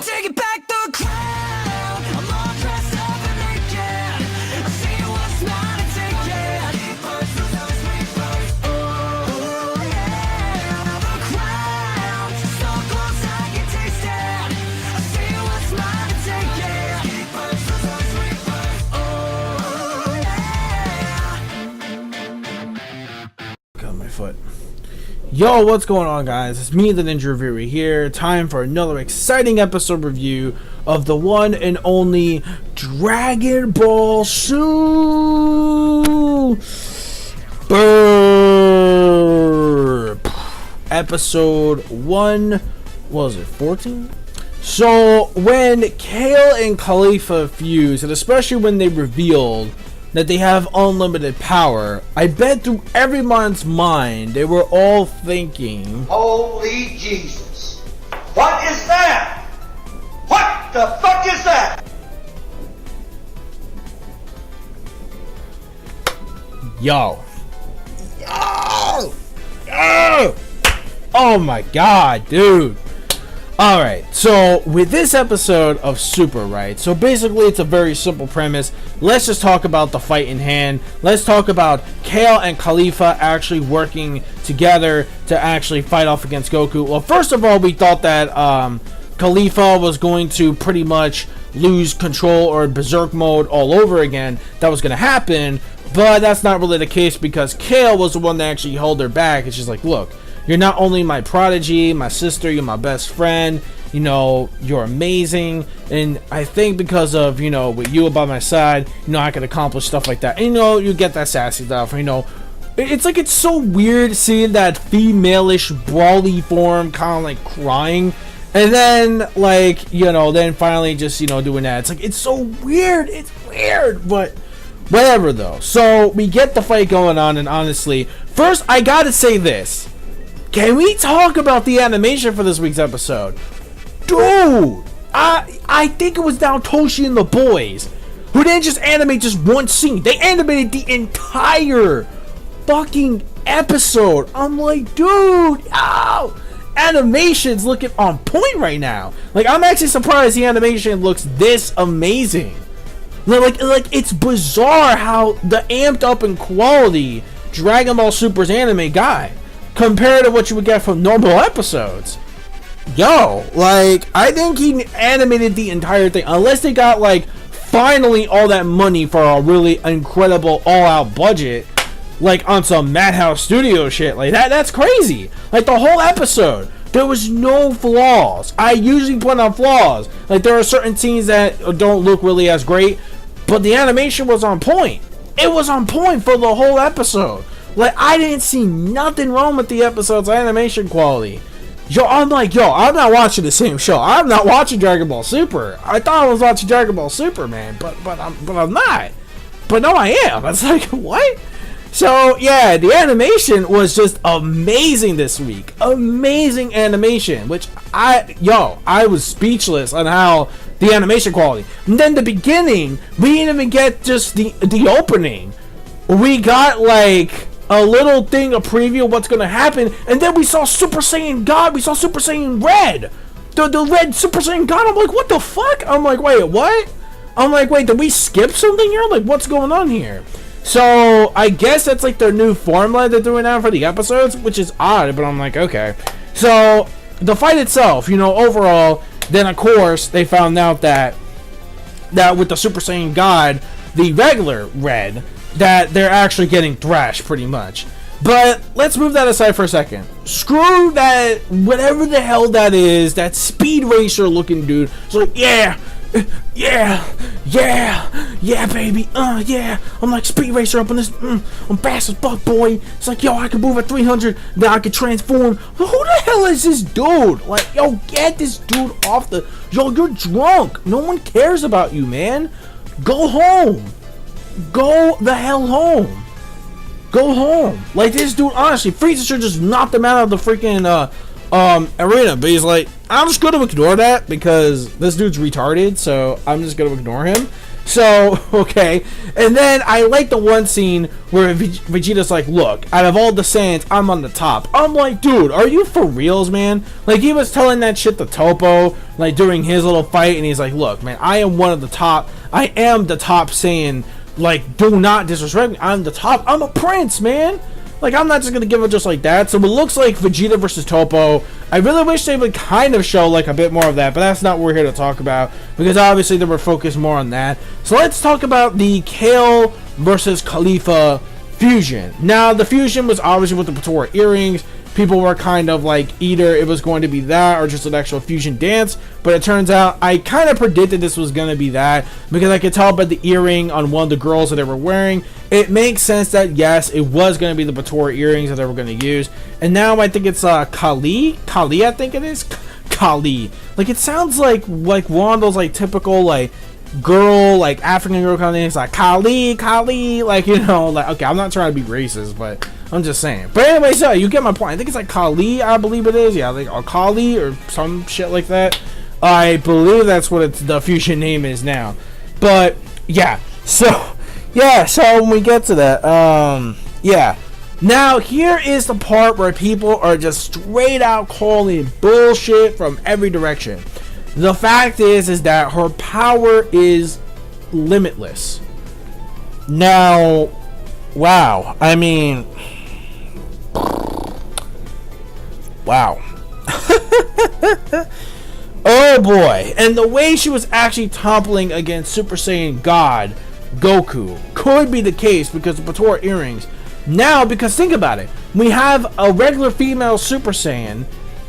I'm taking back the crown. I'm all dressed up and naked. I see what's mine and take it. Oh yeah, the crown. So close I can taste it. I see what's mine and take it. Oh yeah. Got my foot. Yo, what's going on, guys? It's me, the Ninja Reviewer here. Time for another exciting episode review of the one and only Dragon Ball Super episode 1. What was it, 14? So when Kale and Khalifa fused, and especially when they revealed that they have unlimited power, I bet through everyone's mind they were all thinking, holy Jesus. What is that? What the fuck is that? yo, oh my god, dude. Alright, so with this episode of Super, right, so basically it's a very simple premise. Let's just talk about the fight in hand. Let's talk about Kale and Khalifa actually working together to actually fight off against Goku. Well, first of all, we thought that Khalifa was going to pretty much lose control or berserk mode all over again. That was going to happen, but that's not really the case because Kale was the one that actually held her back. And she's like, look, you're not only my prodigy, my sister, you're my best friend, you know, you're amazing, and I think because of, you know, with you by my side, you know, I can accomplish stuff like that. And, you know, you get that sassy stuff, you know, it's like, it's so weird seeing that female-ish brawly form kind of like crying, and then, like, you know, then finally just, you know, doing that. It's like, it's so weird, but whatever though. So we get the fight going on, and honestly, first I gotta say this. Can we talk about the animation for this week's episode? Dude, I think it was now Toshi and the boys who didn't just animate just one scene. They animated the entire fucking episode. I'm like, dude, ow! Animation's looking on point right now. Like, I'm actually surprised the animation looks this amazing. Like it's bizarre how the amped up in quality Dragon Ball Super's anime got compared to what you would get from normal episodes. Yo, like, I think he animated the entire thing. Unless they got, like, finally all that money for a really incredible all-out budget, like, on some Madhouse Studio shit. Like, that's crazy. Like, the whole episode, there was no flaws. I usually point out flaws. Like, there are certain scenes that don't look really as great, but the animation was on point. It was on point for the whole episode. Like, I didn't see nothing wrong with the episode's animation quality. Yo, I'm like, yo, I'm not watching the same show. I'm not watching Dragon Ball Super. I thought I was watching Dragon Ball Super, man, but I'm not. But no, I am. It's like, what? So, yeah, the animation was just amazing this week. Amazing animation, which I was speechless on how the animation quality. And then the beginning, we didn't even get just the opening. We got, like, a little thing, a preview of what's gonna happen, and then we saw Super Saiyan God. We saw Super Saiyan Red, the red Super Saiyan God. I'm like, what the fuck? I'm like, wait, what? I'm like, wait, did we skip something here? Like, what's going on here? So I guess that's like their new formula they're doing now for the episodes, which is odd, but I'm like, okay. So the fight itself, you know, overall, then of course they found out that with the Super Saiyan God, the regular Red, that they're actually getting thrashed pretty much. But let's move that aside for a second. Screw that, whatever the hell that is, that Speed Racer looking dude. It's like, yeah, baby, yeah. I'm like Speed Racer up on this, I'm fast as fuck, boy. It's like, yo, I can move at 300, then I can transform. Who the hell is this dude? Like, yo, get this dude off the, yo, you're drunk. No one cares about you, man. Go home. Go the hell home. Go home. Like, this dude, honestly, Frieza should just knock him out of the freaking arena. But he's like, I'm just gonna ignore that because this dude's retarded, so I'm just gonna ignore him. So, okay. And then I like the one scene where Vegeta's like, look, out of all the Saiyans, I'm on the top. I'm like, dude, are you for reals, man? Like, he was telling that shit to Toppo, like, during his little fight, and he's like, look, man, I am one of the top. I am the top Saiyan. Like, do not disrespect me. I'm the top. I'm a prince, man. Like, I'm not just going to give it just like that. So it looks like Vegeta versus Toppo. I really wish they would kind of show, like, a bit more of that. But that's not what we're here to talk about. Because obviously they were focused more on that. So let's talk about the Kale versus Khalifa fusion. Now, the fusion was obviously with the Patora earrings. People were kind of like, either it was going to be that or just an actual fusion dance. But it turns out I kind of predicted this was going to be that, because I could tell by the earring on one of the girls that they were wearing. It makes sense that, yes, it was going to be the Patora earrings that they were going to use. And now I think it's Kali, I think it is. Kali. Like, it sounds like one of those, like, typical, like, girl, like, African girl kind of things. Like, Kali. Like, you know, like, okay, I'm not trying to be racist, but I'm just saying. But anyway, so you get my point. I think it's like Kali, I believe it is. Yeah, like, or Kali or some shit like that. I believe that's what the fusion name is now. But, yeah. So when we get to that, yeah. Now, here is the part where people are just straight out calling bullshit from every direction. The fact is that her power is limitless. Now, wow. I mean, wow. Oh boy. And the way she was actually toppling against Super Saiyan God Goku could be the case because of Patora earrings. Now, because think about it, we have a regular female Super Saiyan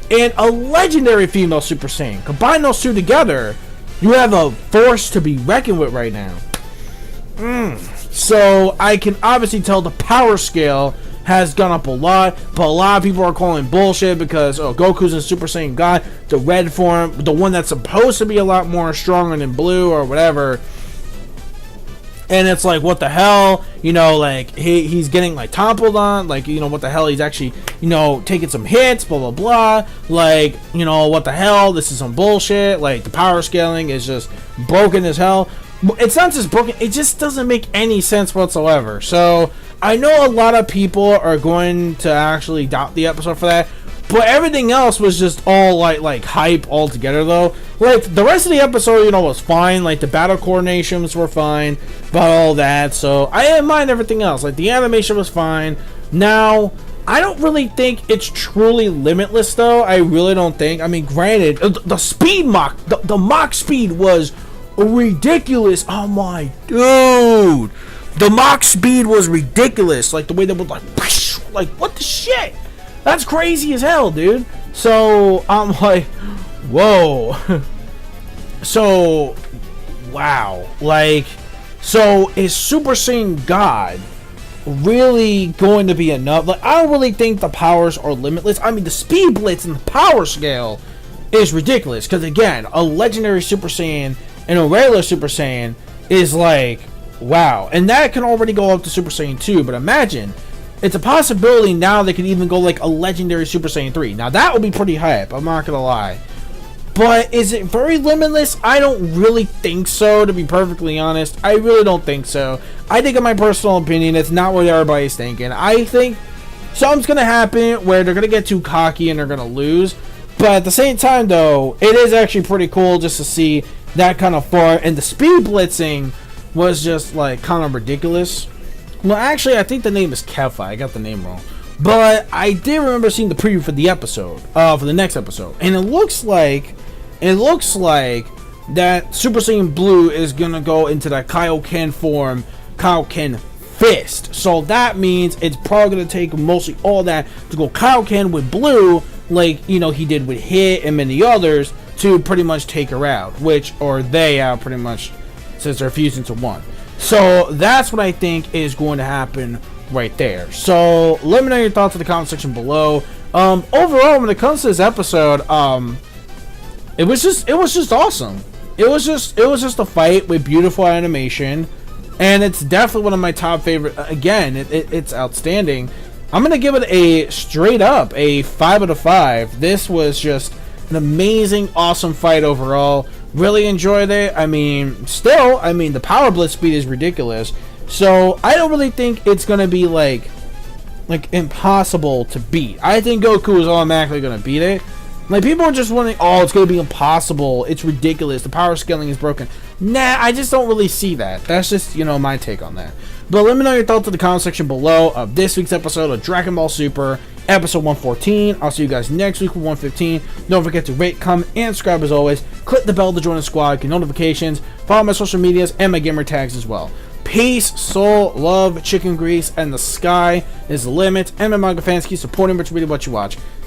and a legendary female Super Saiyan. Combine those two together, you have a force to be reckoned with right now. So I can obviously tell the power scale has gone up a lot, but a lot of people are calling bullshit because Goku's in Super Saiyan God, the red form, the one that's supposed to be a lot more stronger than blue or whatever. And it's like, what the hell? You know, like, he's getting, like, toppled on. Like, you know, what the hell? He's actually, you know, taking some hits, blah, blah, blah. Like, you know, what the hell? This is some bullshit. Like, the power scaling is just broken as hell. It's not just broken. It just doesn't make any sense whatsoever. So, I know a lot of people are going to actually doubt the episode for that. But everything else was just all like hype altogether though. Like the rest of the episode, you know, was fine. Like the battle coordinations were fine, about all that. So I didn't mind everything else. Like the animation was fine. Now, I don't really think it's truly limitless though. I really don't think. I mean, granted, the speed mock, the mock speed was ridiculous. Oh my dude, the mock speed was ridiculous. Like the way they would like what the shit. That's crazy as hell, dude. So, I'm like, whoa. So, wow. Like, so is Super Saiyan God really going to be enough? Like, I don't really think the powers are limitless. I mean, the speed blitz and the power scale is ridiculous. Because, again, a legendary Super Saiyan and a regular Super Saiyan is like, wow. And that can already go up to Super Saiyan 2. But imagine, it's a possibility now they could even go like a legendary Super Saiyan 3. Now that would be pretty hype, I'm not gonna lie. But is it very limitless? I don't really think so, to be perfectly honest. I really don't think so. I think in my personal opinion, it's not what everybody's thinking. I think something's gonna happen where they're gonna get too cocky and they're gonna lose. But at the same time though, it is actually pretty cool just to see that kind of far. And the speed blitzing was just like kind of ridiculous. Well, actually, I think the name is Kefa. I got the name wrong. But I did remember seeing the preview for the episode, for the next episode. And it looks like that Super Saiyan Blue is going to go into that Kaioken form, Kaioken Fist. So that means it's probably going to take mostly all that to go Kaioken with Blue, like, you know, he did with Hit and many others, to pretty much take her out. They pretty much, since they're fused into one. So that's what I think is going to happen right there. So let me know your thoughts in the comment section below. Overall, when it comes to this episode, it was just awesome. It was just a fight with beautiful animation, and it's definitely one of my top favorite. Again, it's outstanding. I'm gonna give it a straight up a 5 out of 5. This was just an amazing, awesome fight overall. Really enjoyed it. I mean, still, I mean, the power blitz speed is ridiculous. So I don't really think it's gonna be like impossible to beat. I think Goku is automatically gonna beat it. Like, people are just wondering, oh, it's gonna be impossible. It's ridiculous. The power scaling is broken. Nah, I just don't really see that. That's just, you know, my take on that. But let me know your thoughts in the comment section below of this week's episode of Dragon Ball Super, episode 114. I'll see you guys next week with 115. Don't forget to rate, comment, and subscribe as always. Click the bell to join the squad, get notifications, follow my social medias, and my gamer tags as well. Peace, soul, love, chicken grease, and the sky is the limit. And my manga fans, keep supporting what you watch.